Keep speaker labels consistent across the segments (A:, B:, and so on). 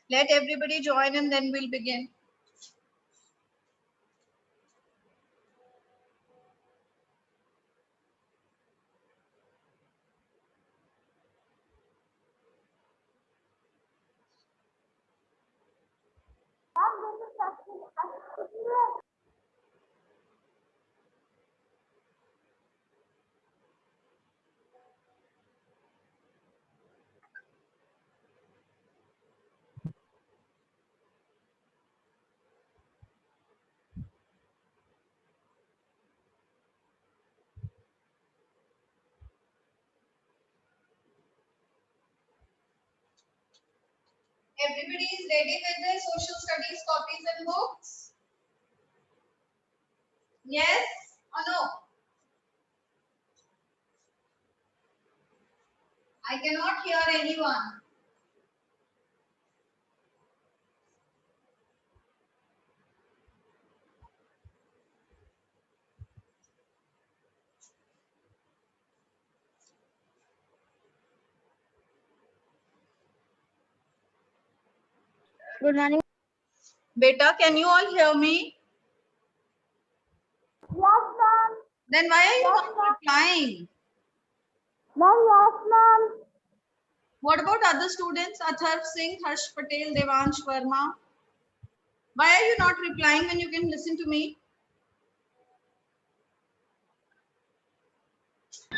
A: Let everybody join and then we'll begin. Everybody is ready with their social studies copies and books? Yes or no? I cannot hear anyone.
B: Good morning.
A: Beta, can you all hear me?
B: Yes, ma'am.
A: Then why are you not replying?
B: Ma'am, yes, ma'am.
A: What about other students? Atharv Singh, Harsh Patel, Devansh Verma. Why are you not replying when you can listen to me?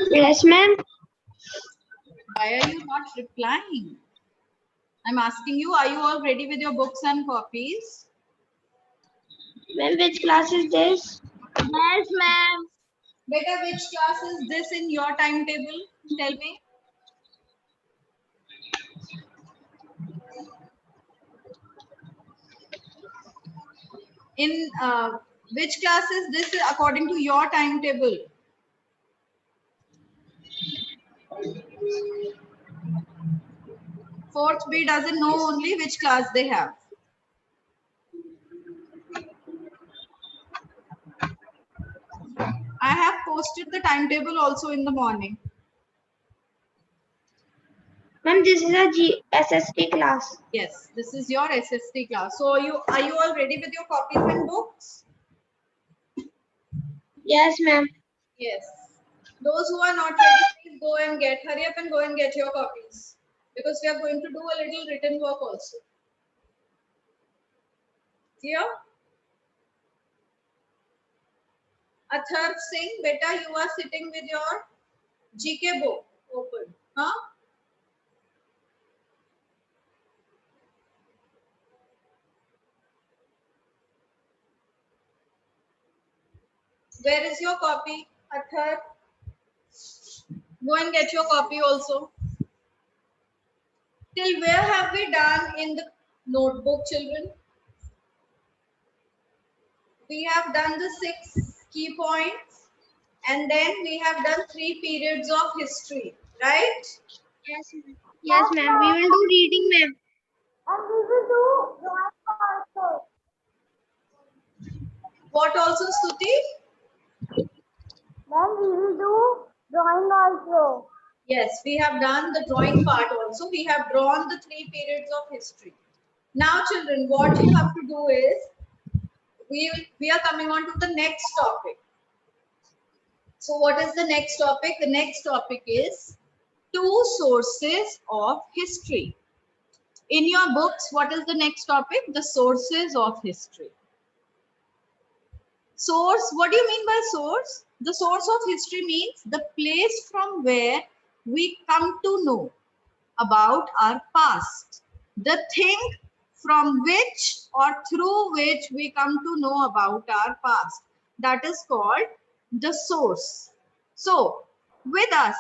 B: Yes, ma'am.
A: Why are you not replying? I'm asking you, are you all ready with your books and copies?
B: Ma'am, which class is this? Yes, ma'am.
A: Beta, which class is this in your timetable? Tell me. In which class is this according to your timetable? Fourth B doesn't know only which class they have. I have posted the timetable also in the morning.
B: Ma'am, this is a SST class.
A: Yes, this is your SST class. So are you all ready with your copies and books?
B: Yes, ma'am.
A: Yes. Those who are not ready, please hurry up and go and get your copies. Because we are going to do a little written work also. Clear? Atharv Singh, beta, you are sitting with your GK book open. Huh? Where is your copy, Atharv? Go and get your copy also. Till where have we done in the notebook, children? We have done the 6 key points and then we have done 3 periods of history, right?
B: Yes, ma'am. Yes, ma'am. We will do reading, ma'am. And we will do drawing also.
A: What also, Stuti?
B: Ma'am, we will do drawing also.
A: Yes, we have done the drawing part also. We have drawn the 3 periods of history. Now, children, what you have to do is we are coming on to the next topic. So, what is the next topic? The next topic is two sources of history. In your books, what is the next topic? The sources of history. Source, what do you mean by source? The source of history means the place from where we come to know about our past. The thing from which or through which we come to know about our past. That is called the source. So, with us,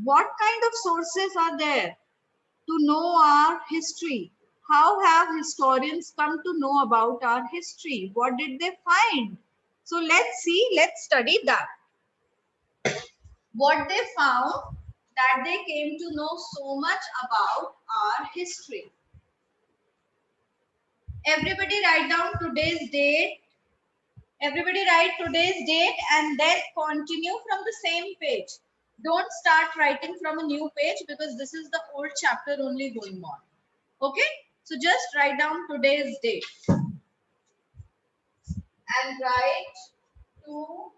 A: what kind of sources are there to know our history? How have historians come to know about our history? What did they find? So let's study that. What they found, that they came to know so much about our history. Everybody write down today's date. Everybody write today's date and then continue from the same page. Don't start writing from a new page because this is the old chapter only going on. Okay? So just write down today's date and write two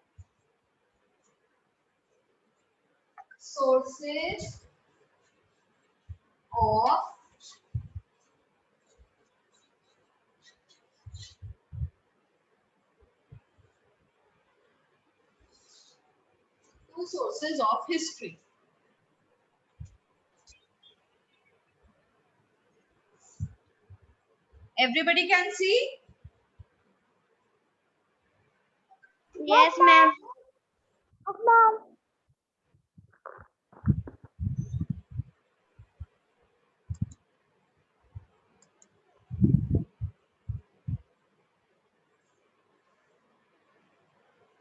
A: sources of history. Everybody can see?
B: Yes, ma'am.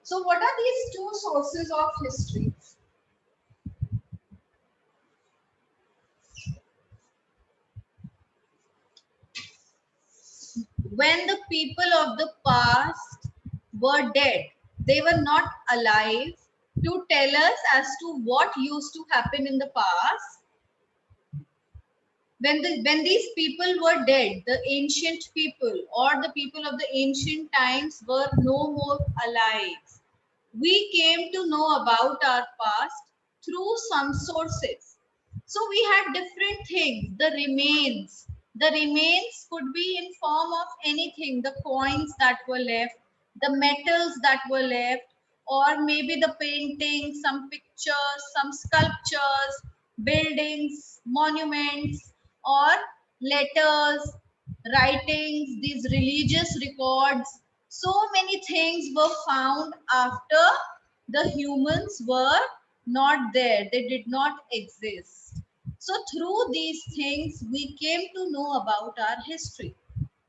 A: So what are these two sources of history? When the people of the past were dead, they were not alive to tell us as to what used to happen in the past. When these people were dead, the ancient people or the people of the ancient times were no more alive. We came to know about our past through some sources. So we had different things, the remains. The remains could be in form of anything, the coins that were left, the metals that were left, or maybe the paintings, some pictures, some sculptures, buildings, monuments, or letters, writings, these religious records. So many things were found after the humans were not there, they did not exist. So through these things we came to know about our history.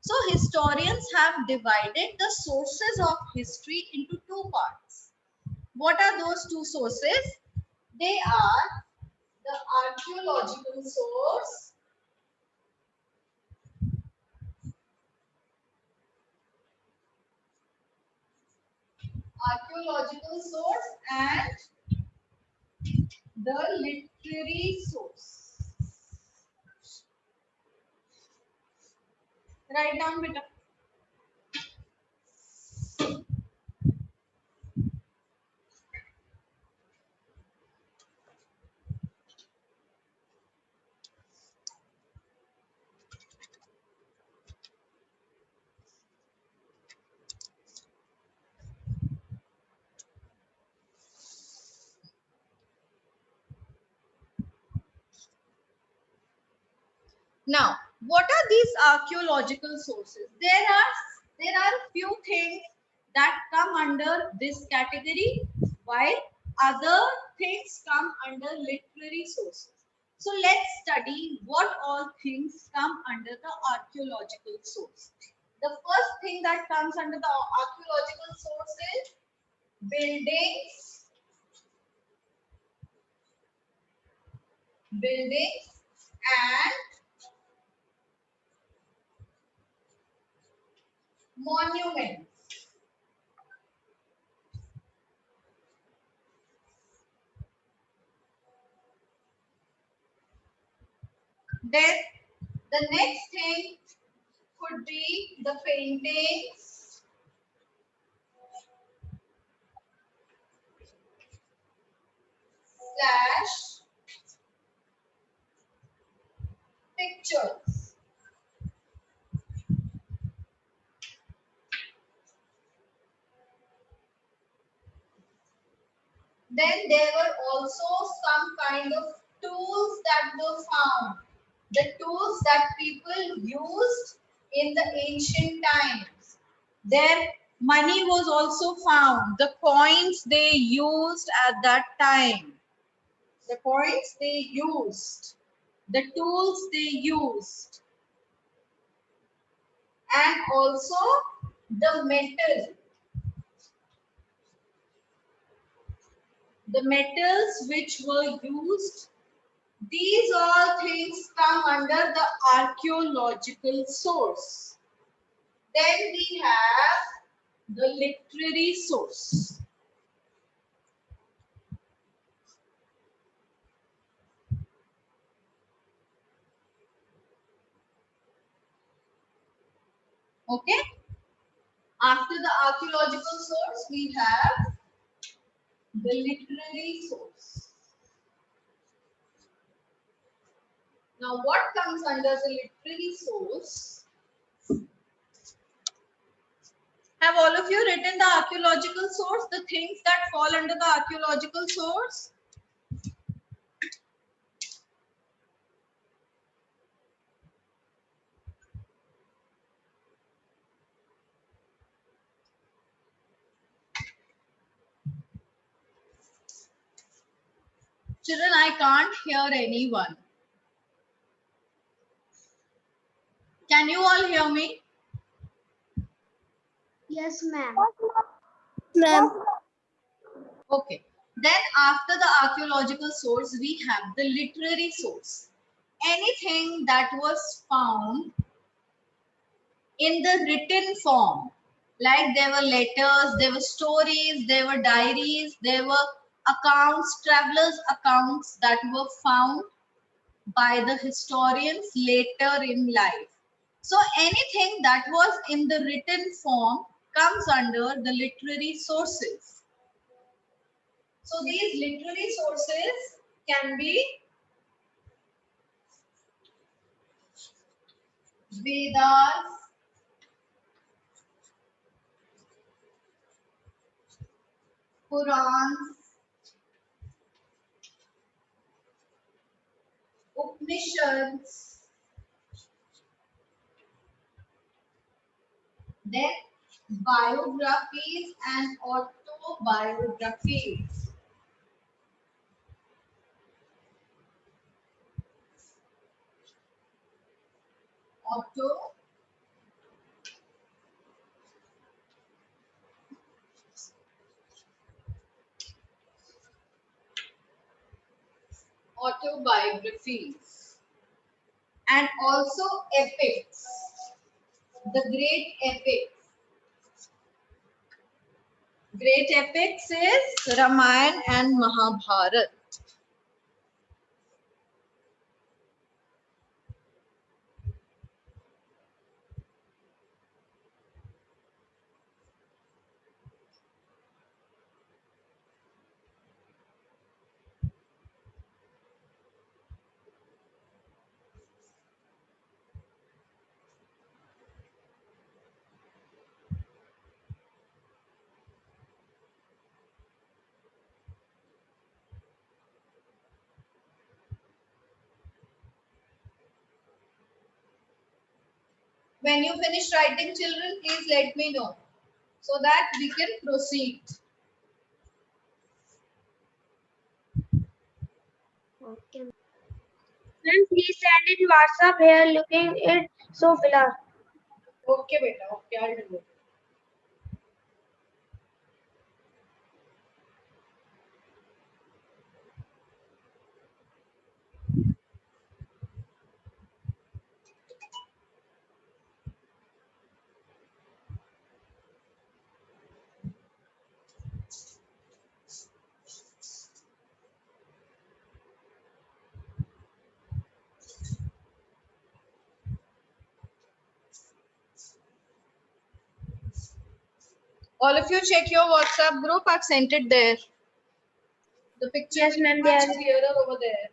A: So historians have divided the sources of history into two parts. What are those two sources? They are the archaeological source and the literary source. Write down beta. Now, what are these archaeological sources? There are few things that come under this category, while other things come under literary sources. So let's study what all things come under the archaeological source. The first thing that comes under the archaeological source is buildings and monuments. Then the next thing could be the paintings slash pictures. Then there were also some kind of tools that were found. The tools that people used in the ancient times. Their money was also found. The coins they used at that time. The coins they used. The tools they used. And also the metals which were used. These all things come under the archaeological source. Then we have the literary source. Okay. After the archaeological source, we have the literary source. Now, what comes under the literary source? Have all of you written the archaeological source, the things that fall under the archaeological source? Children, I can't hear anyone. Can you all hear me?
B: Yes, ma'am.
C: Ma'am.
A: Okay. Then after the archaeological source, we have the literary source. Anything that was found in the written form. Like there were letters, there were stories, there were diaries, there were accounts, travelers' accounts that were found by the historians later in life. So anything that was in the written form comes under the literary sources. So these literary sources can be Vedas, Purans, Upanishads, then biographies and autobiographies. Autobiographies and also epics, the great epics. Great epics is Ramayana and Mahabharata. When you finish writing, children, please let me know so that we can proceed.
B: Okay.
C: Ma'am, please send in WhatsApp here looking it so blur.
A: Okay, beta. Okay, I'll do it. All of you check your WhatsApp group. I've sent it there. The picture
C: Yes,
A: will
C: ma'am,
A: be
C: they
A: much
C: are.
A: clearer over there.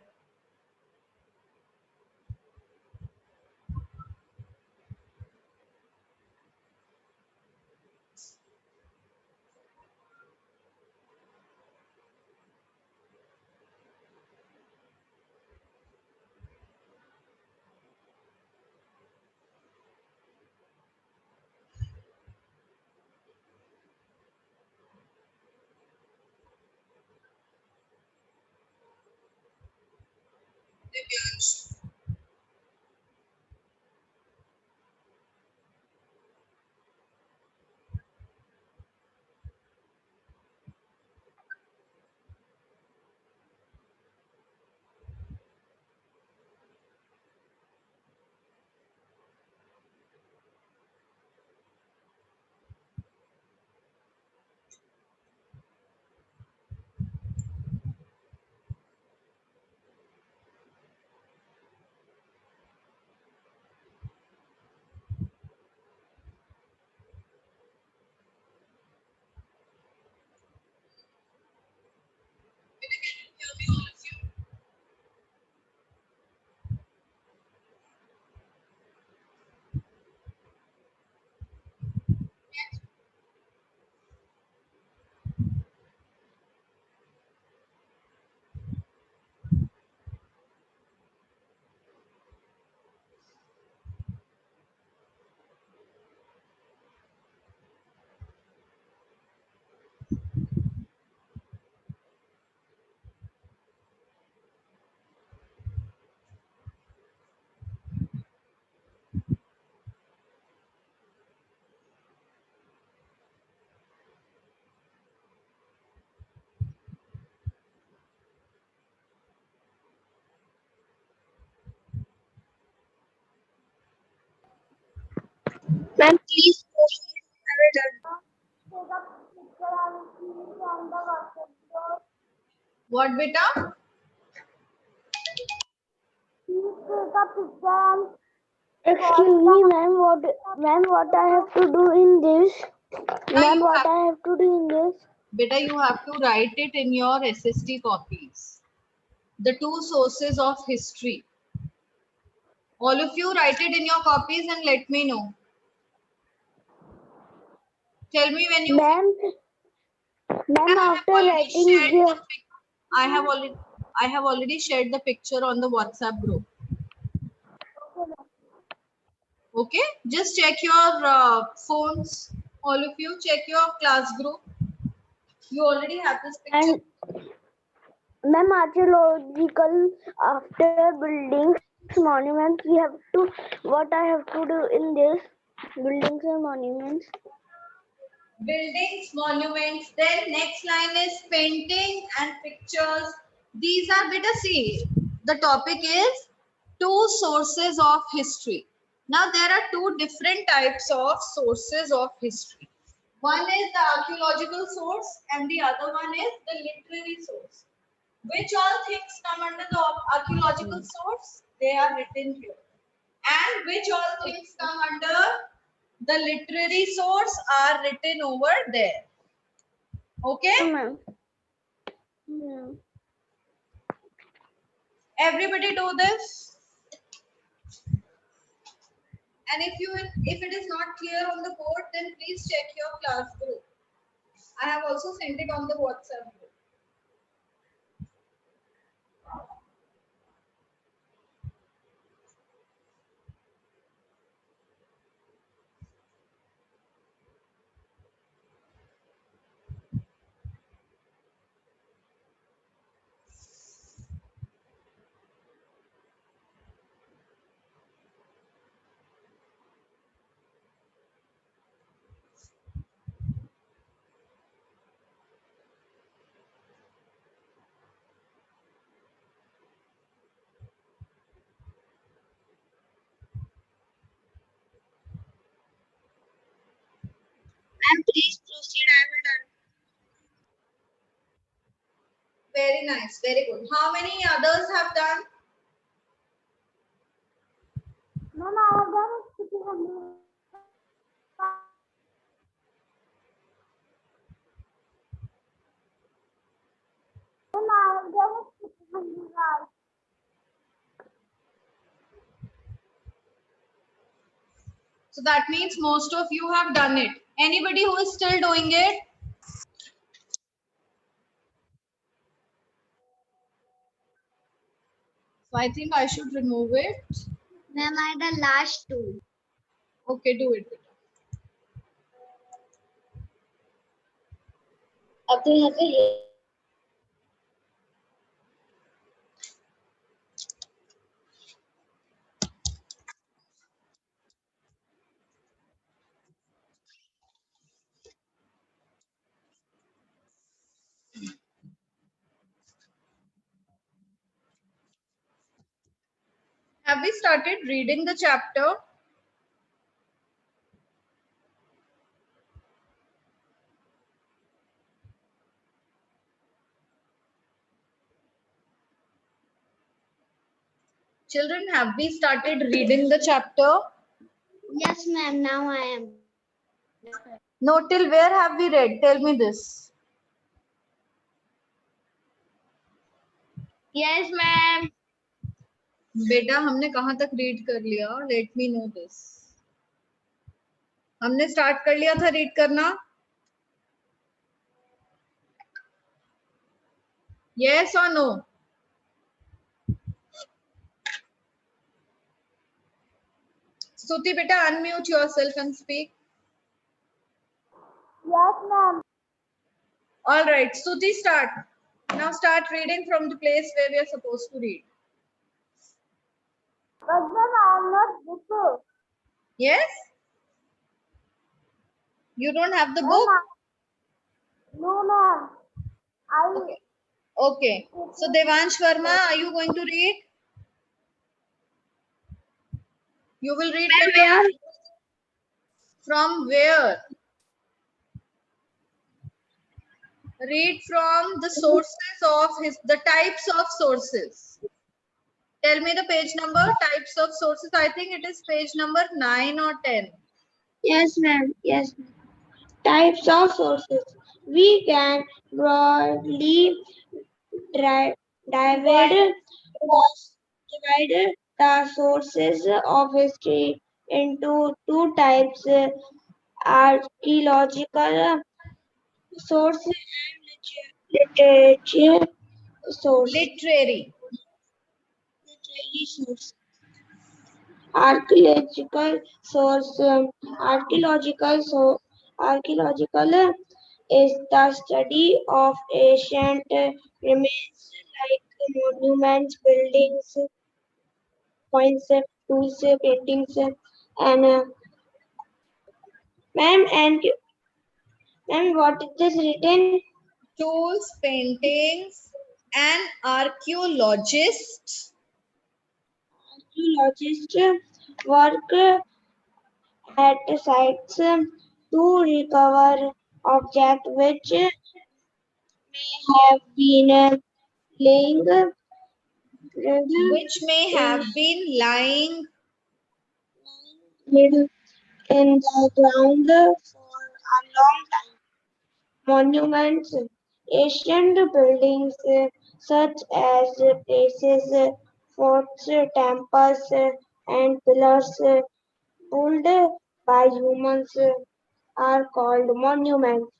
C: Ma'am, please proceed. I will done.
A: What, beta?
B: Excuse me, ma'am. What I have to do in this? Ma'am, what I have to do in this?
A: Beta, you have to write it in your SST copies. The two sources of history. All of you write it in your copies and let me know. Tell me when you.
B: Ma'am, after writing here.
A: I have already shared the picture on the WhatsApp group. Okay, just check your phones. All of you check your class group. You already have this picture.
B: And ma'am, archaeological after buildings, monuments, we have to, what I have to do in this? Buildings and monuments.
A: Buildings, monuments. Then next line is painting and pictures. These are beta see. The topic is two sources of history. Now there are two different types of sources of history. One is the archaeological source and the other one is the literary source. Which all things come under the archaeological source? They are written here. And which all things come under the literary source are written over there. Okay?
B: Ma'am. Yeah.
A: Everybody do this. And if it is not clear on the board, then please check your class group. I have also sent it on the WhatsApp group.
C: Ma'am, please proceed. I will done.
A: Very nice, very good. How many others have done?
B: Ma'am, I have done it.
A: So that means most of you have done it. Anybody who is still doing it? So I think I should remove it.
B: Ma'am, I the last two.
A: Okay, do it.
B: अब तो यहाँ पे
A: Have we started reading the chapter? Children, have we started reading the chapter?
B: Yes, ma'am. Now I am.
A: No, till where have we read? Tell me this.
C: Yes, ma'am.
A: बेटा हमने कहाँ तक read कर लिया? Let me know this. हमने start कर लिया था रीड करना? Yes or no? Stuti, beta, unmute yourself and speak.
B: Yes, ma'am.
A: All right, Stuti, start. Now start reading from the place where we are supposed to read.
B: But ma'am, I am not book.
A: Yes? You don't have the book?
B: No, ma'am.
A: Okay. Okay. So Devansh Verma, are you going to read? You will read.
C: Ma'am, where?
A: From where? Read from the sources of the types of sources. Tell me the page number, types of sources. I think it is page number 9 or 10.
C: Yes, ma'am. Yes. Types of sources. We can broadly divide the sources of history into two types: archaeological sources and literature source.
A: Literary.
C: Literary source. Archaeological source. Archaeological is the study of ancient remains like monuments, buildings, coins, tools, paintings, and ma'am, what is this written?
A: Tools, paintings, an archaeologist.
C: Archaeologists work at sites to recover objects which may have been laying
A: Which may
C: in,
A: have been lying.
C: in the ground for a long time. Monuments, ancient buildings such as places, forts, temples, and pillars built by humans are called monuments.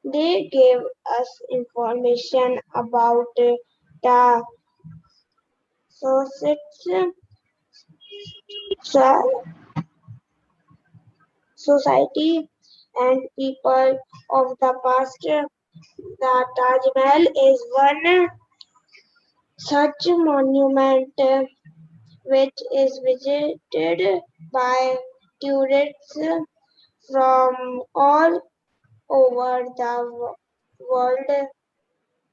C: They give us information about the sources, so- society, and people of the past. The Taj Mahal is one such monument which is visited by tourists from all over the world.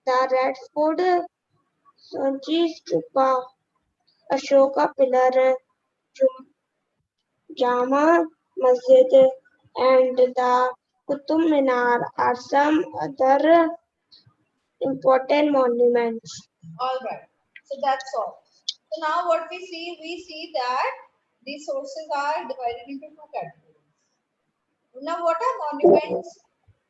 C: The Red Fort, Sanchi Stupa, Ashoka Pillar, Jama Masjid, and the Qutub Minar are some other important monuments.
A: All right. So that's all. So now what we see that these sources are divided into two categories. Now what are monuments?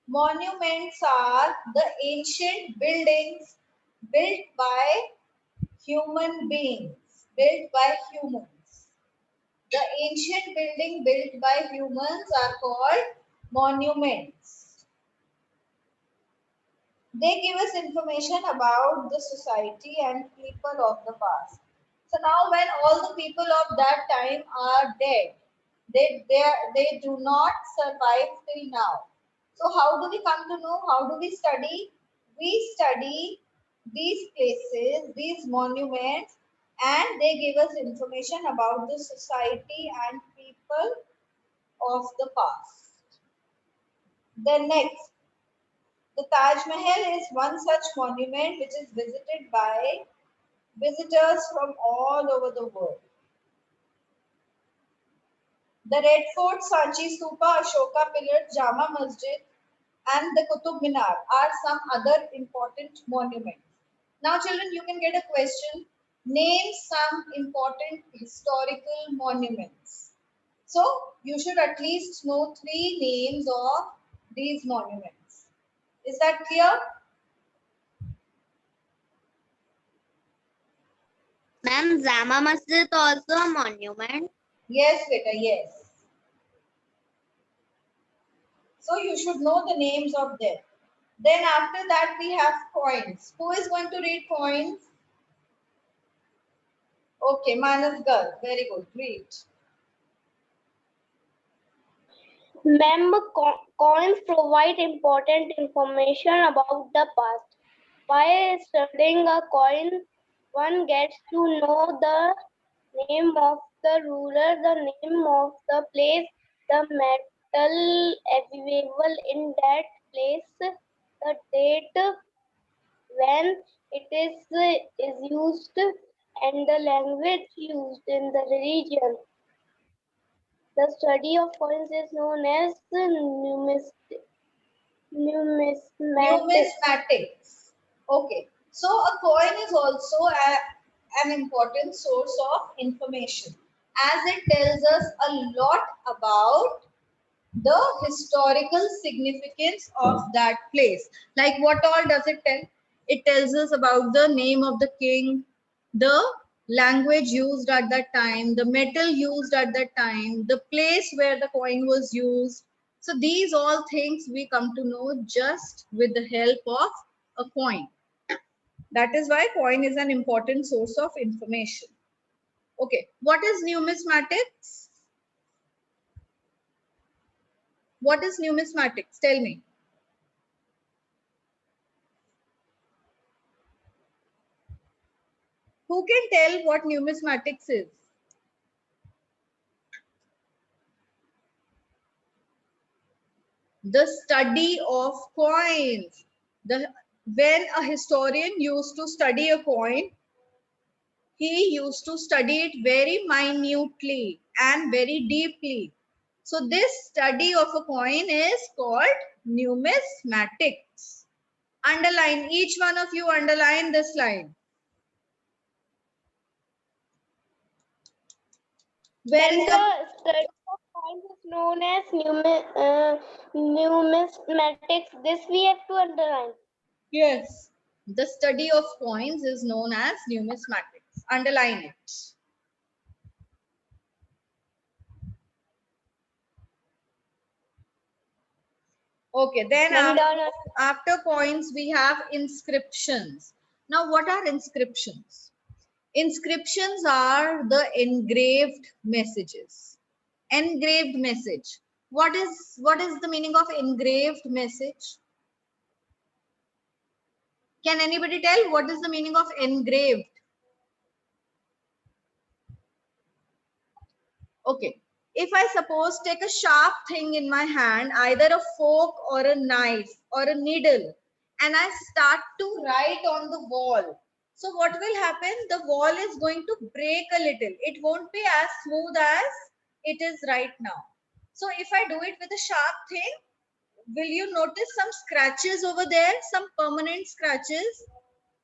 A: Monuments are the ancient buildings built by human beings, built by humans. The ancient building built by humans are called monuments. They give us information about the society and people of the past. So now when all the people of that time are dead, they do not survive till now. So how do we come to know? How do we study? We study these places, these monuments, and they give us information about the society and people of the past. Then next, the Taj Mahal is one such monument which is visited by visitors from all over the world. The Red Fort, Sanchi Stupa, Ashoka Pillar, Jama Masjid, and the Qutub Minar are some other important monuments. Now, children, you can get a question. Name some important historical monuments. So, you should at least know three names of these monuments. Is that clear?
D: Ma'am, Jama Masjid also a monument.
A: Yes, beta, yes. So you should know the names of them. Then after that we have coins. Who is going to read coins? Okay, Manas girl. Very good. Read.
B: Mem coins provide important information about the past. By studying a coin, one gets to know the name of the ruler, the name of the place, the metal available in that place, the date when it is used, and the language used in the region. The study of coins is known as numismatics.
A: Numismatics. Okay. So a coin is also an important source of information as it tells us a lot about the historical significance of that place. Like what all does it tell? It tells us about the name of the king, the language used at that time, the metal used at that time, the place where the coin was used. So these all things we come to know just with the help of a coin. That is why coin is an important source of information. Okay, what is numismatics? What is numismatics? Tell me. Who can tell what numismatics is? The study of coins. When a historian used to study a coin, he used to study it very minutely and very deeply. So this study of a coin is called numismatics. Underline, each one of you underline this line. Where
B: Then
A: is
B: the study of coins is known as numismatics. This we have to underline.
A: Yes. The study of coins is known as numismatics. Underline it. Okay, then after coins, we have inscriptions. Now, what are inscriptions? Inscriptions are the engraved messages. Engraved message. What is the meaning of engraved message? Can anybody tell what is the meaning of engraved? Okay. If I suppose take a sharp thing in my hand, either a fork or a knife or a needle, and I start to write on the wall. So what will happen? The wall is going to break a little. It won't be as smooth as it is right now. So if I do it with a sharp thing, will you notice some scratches over there? Some permanent scratches?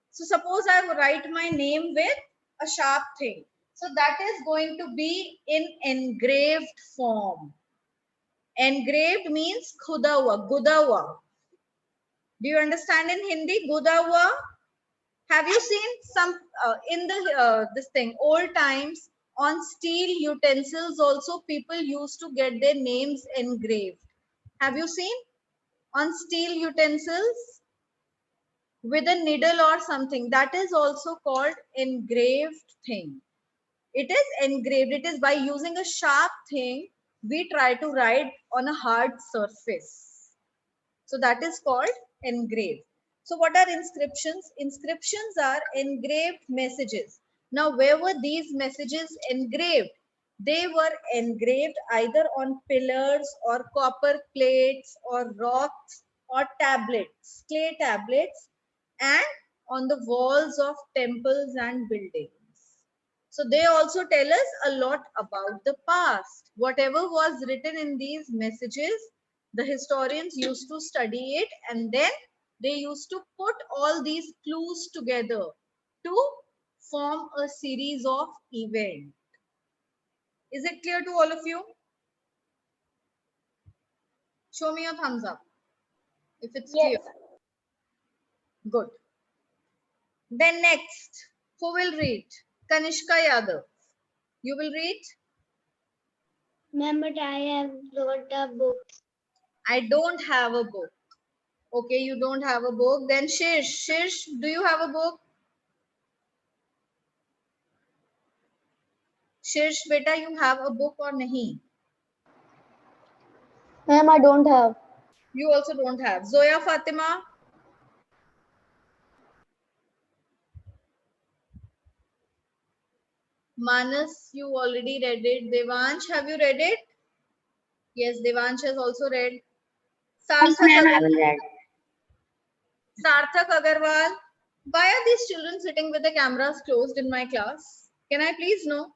A: So suppose I write my name with a sharp thing. So that is going to be in engraved form. Engraved means khuda hua, guda hua. Do you understand in Hindi? Guda hua. Have you seen some in the this thing old times on steel utensils also people used to get their names engraved. Have you seen on steel utensils? With a needle or something, that is also called engraved thing. It is engraved. It is by using a sharp thing we try to write on a hard surface. So that is called engraved. So what are inscriptions? Inscriptions are engraved messages. Now where were these messages engraved? They were engraved either on pillars or copper plates or rocks or tablets, clay tablets, and on the walls of temples and buildings. So they also tell us a lot about the past. Whatever was written in these messages, the historians used to study it and then they used to put all these clues together to form a series of events. Is it clear to all of you? Show me your thumbs up if it's clear.
B: Yes.
A: Good. Then next, who will read? Kanishka Yadav. You will read?
B: Ma'am, but I have wrote a book.
A: I don't have a book. Okay, you don't have a book. Then Shirsh. Shirsh, do you have a book? Shirsh, beta, you have a book or nahi?
B: Ma'am, I don't have.
A: You also don't have. Zoya Fatima? Manas, you already read it. Devansh, have you read it? Yes, Devansh has also read. Sarthak Agarwal. Why are these children sitting with the cameras closed in my class? Can I please know?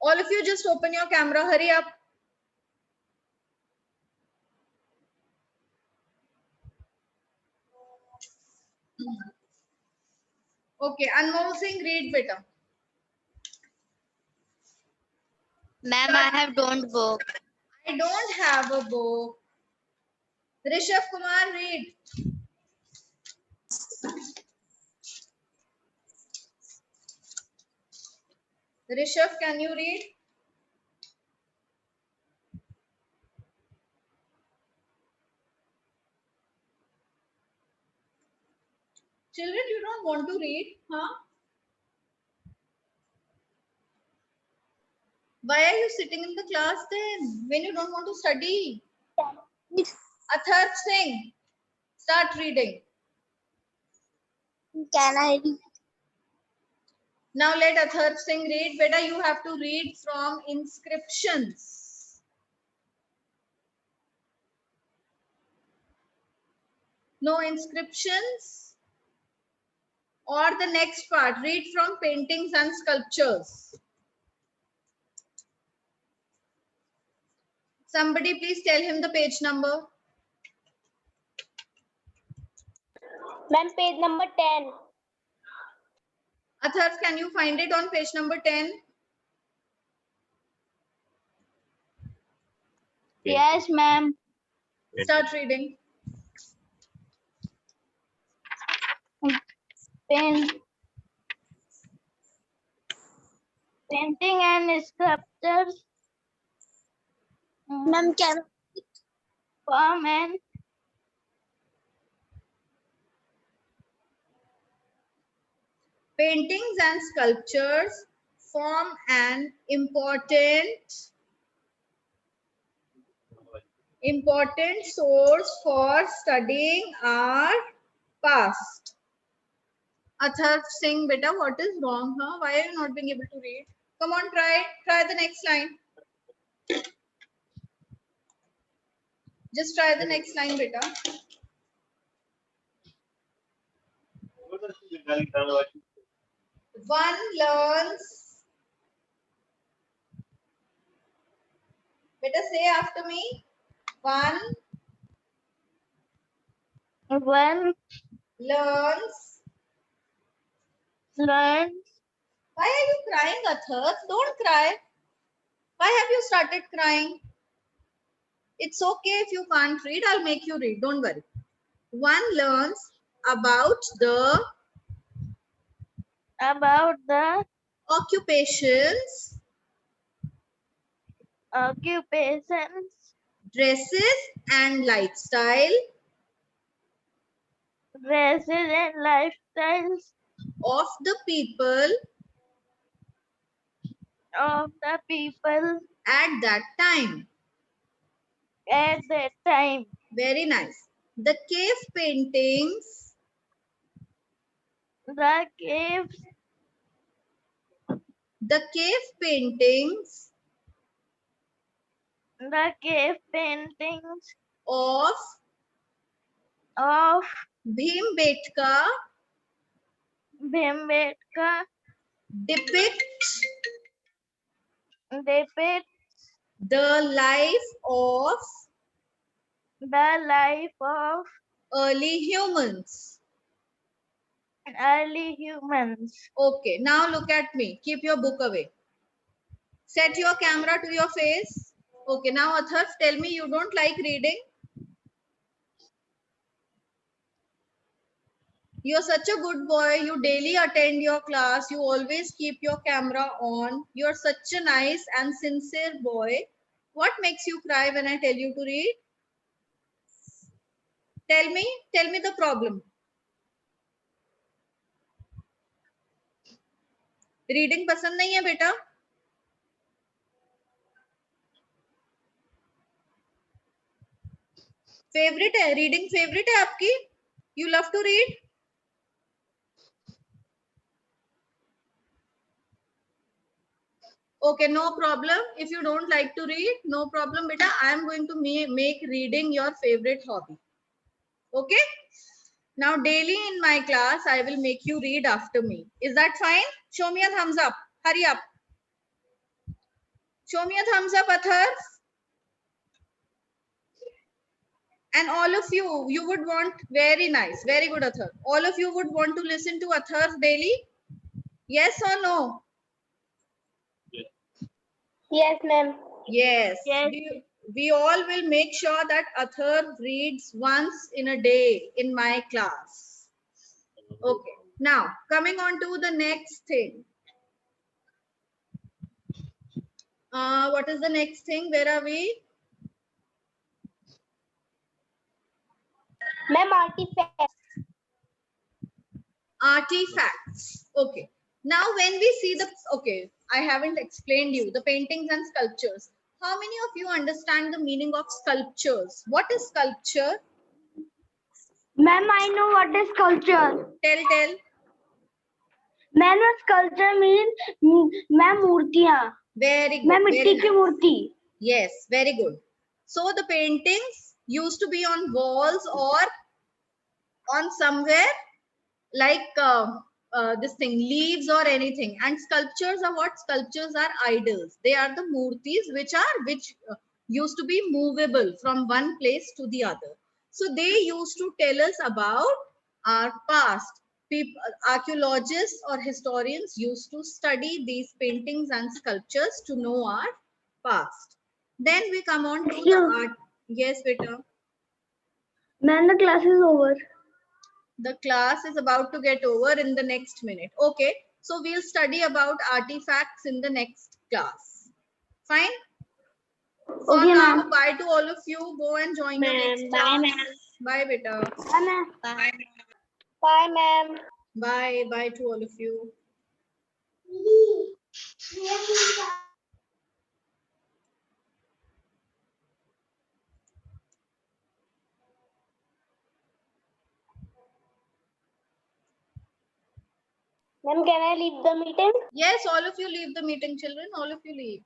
A: All of you just open your camera. Hurry up. Okay, Anmol Singh, read beta.
D: Ma'am, I have don't book.
A: I don't have a book. Rishabh Kumar, read. Rishabh, can you read? Children, you don't want to read, huh? Why are you sitting in the class then when you don't want to study? Atharv Singh, start reading.
B: Can I read?
A: Now let Atharv Singh read. Beta, you have to read from inscriptions. No inscriptions? Or the next part, read from paintings and sculptures. Somebody please tell him the page number.
B: Ma'am, page number 10.
A: Atharv, can you find it on page number 10?
B: Yes, ma'am.
A: Start reading.
B: Painting and sculptures. Ma'am, can form and
A: Paintings and sculptures form an important source for studying our past. Atharv Singh, beta, what is wrong? Huh? Why are you not being able to read? Come on, try the next line. Just try the next line, beta. One learns. Beta, say after me. One learns.
B: learn.
A: Why are you crying, Atharv? Don't cry. Why have you started crying? It's okay if you can't read. I'll make you read. Don't worry. One learns about the occupations, dresses and lifestyle
B: dresses and lifestyles
A: of the people
B: of the people
A: at that time.
B: at that time.
A: Very nice. The cave paintings
B: The caves,
A: the cave paintings
B: the cave paintings
A: of
B: of
A: Bhimbetka
B: Bhimbetka
A: depict
B: depict
A: the life of
B: the life of
A: early humans.
B: early humans.
A: Okay, now look at me. Keep your book away. Set your camera to your face. Okay, now Atharv, tell me you don't like reading. You're such a good boy. You daily attend your class. You always keep your camera on. You're such a nice and sincere boy. What makes you cry when I tell you to read? Tell me the problem. Reading पसंद नहीं है बेटा? Favorite है? Reading favorite है आपकी? You love to read? Okay, no problem. If you don't like to read, no problem, beta. I am going to make reading your favorite hobby. Okay? Now, daily in my class, I will make you read after me. Is that fine? Show me a thumbs up. Hurry up. Show me a thumbs up, Athar. And all of you, you would want, very nice, very good, Athar. All of you would want to listen to Athar daily? Yes or no?
B: Yes, ma'am.
A: Yes.
C: Yes.
A: We all will make sure that Athar reads once in a day in my class. Okay. Now, coming on to the next thing. What is the next thing? Where are we?
B: Ma'am, artifacts.
A: Artifacts. Okay. Now, when we see the, okay, I haven't explained you the paintings and sculptures. How many of you understand the meaning of sculptures? What is sculpture?
B: Ma'am, I know what is sculpture.
A: Tell.
B: Ma'am, sculpture means ma'am मूर्तियाँ.
A: Very good.
B: Ma'am,
A: very
B: मिट्टी की
A: nice.
B: Murthy.
A: Yes, very good. So the paintings used to be on walls or on somewhere like this thing, leaves or anything. And sculptures are what? Sculptures are idols. They are the murtis which used to be movable from one place to the other. So they used to tell us about our past. People, archaeologists or historians used to study these paintings and sculptures to know our past. Then we come on to the art. Yes, beta.
B: Ma'am, the class is over.
A: The class is about to get over in the next minute. Okay, so we'll study about artifacts in the next class. Fine. For
B: Okay,
A: now,
B: ma'am.
A: bye to all of you. Go and join your next
C: Ma'am,
A: class.
C: bye, ma'am.
A: Bye, beta.
B: Bye, ma'am.
D: Bye.
B: Bye, ma'am.
A: Bye to all of you.
B: Ma'am, can I leave the meeting?
A: Yes, all of you leave the meeting, children. All of you leave.